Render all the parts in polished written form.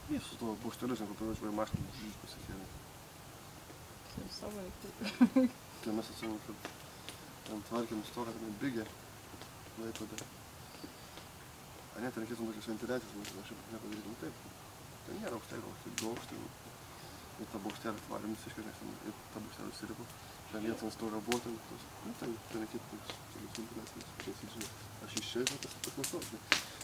Ir su to paukštelius, jeigu pavažiuoju mašiną, žydžius pasikėlė. Tai savo Tai mes atsimenu, kad ten tvarkėm storą, ten bigė Klaipėdą. A ne, ten reikėtų tokios ventiliacijos, aš nepadarytum taip. Ten nėra aukštelio, tik du aukštelio. Ir tą bokštelį atvarėm visiškai, nes ten tą bokštelį įsiripo. Ten vietas ant storą buvo, ten reikėtų tokios ventiliacijos, žinai. Aš iš čia, tas nesu, žinai.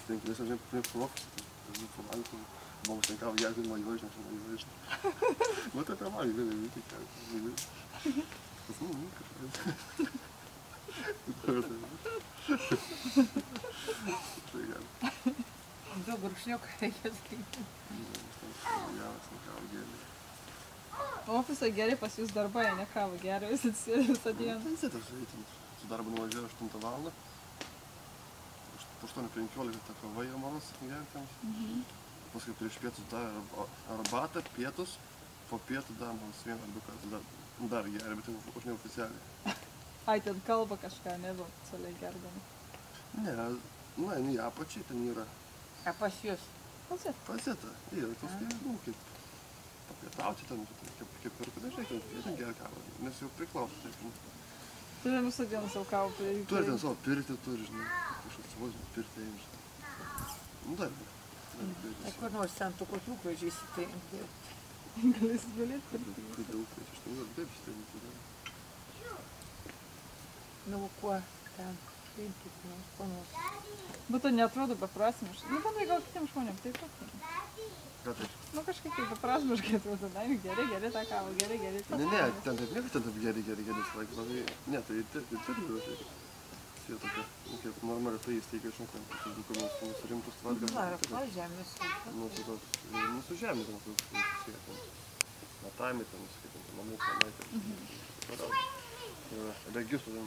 Ten kelias, žinai, prie ofisą, ten informalių, Vamos ten kavo gerti nuo įvažių, žinai. Nu, tai pirmąjį vėliau įvykai, ką tas, kažkaip. Tai gali. Du gurkšniukai reikia sakyti. Geras, ne kavo gėlį. Ofisą gerai pas jūs darbai, ne kavo gerai, visi visą dieną. Ten sėtas, su darbu nuvažiuoju 8 valandą. Po 8:15 ta kava yra manas gerti. Paskui prieš pietus dar arbatą, pietus, po pietų dar man vieną ar du kartus dar geria, bet už neoficialiai. Ai, ten kalba kažką, neoficialiai gerdami. Ne, na, į apačiai ten yra. A pas jūs? Pasėta, yra paskui, kaip papietauti ten, kaip ir panašiai, ten geria kavą, nes jau priklauso, taip. Tu ten visą dieną savo kavą pirkti? Turi ten savo pirtį, turi, žinai, kažkoks vos pirtį, žinai. Nu, dar. Kur nors ten tų kokių gražysi tai dirbti. Galėt pirkti. Kodėl tai aš ten taip stebėti. Nu, kuo ten rinkit, ko nors. Bet tai neatrodo beprasmiškai. Nu, bandai gal kitiems žmonėms taip pat. Ką tai? Nu, kažkaip tai beprasmiškai atrodo. Na, gerai tą kavą, gerai. Ne, ten taip niekas ten taip gerai laikas. Ne, tai turi būti. Tai tokia, kaip normaliai tai įsteigia, žinai, ten dokumentus nusirimtus tvarkas. Ar apval žemės ūkio? Nu, su žemė ten susiję, ten matami, ten, skaitant, namų planai, ten. Registrų, ten,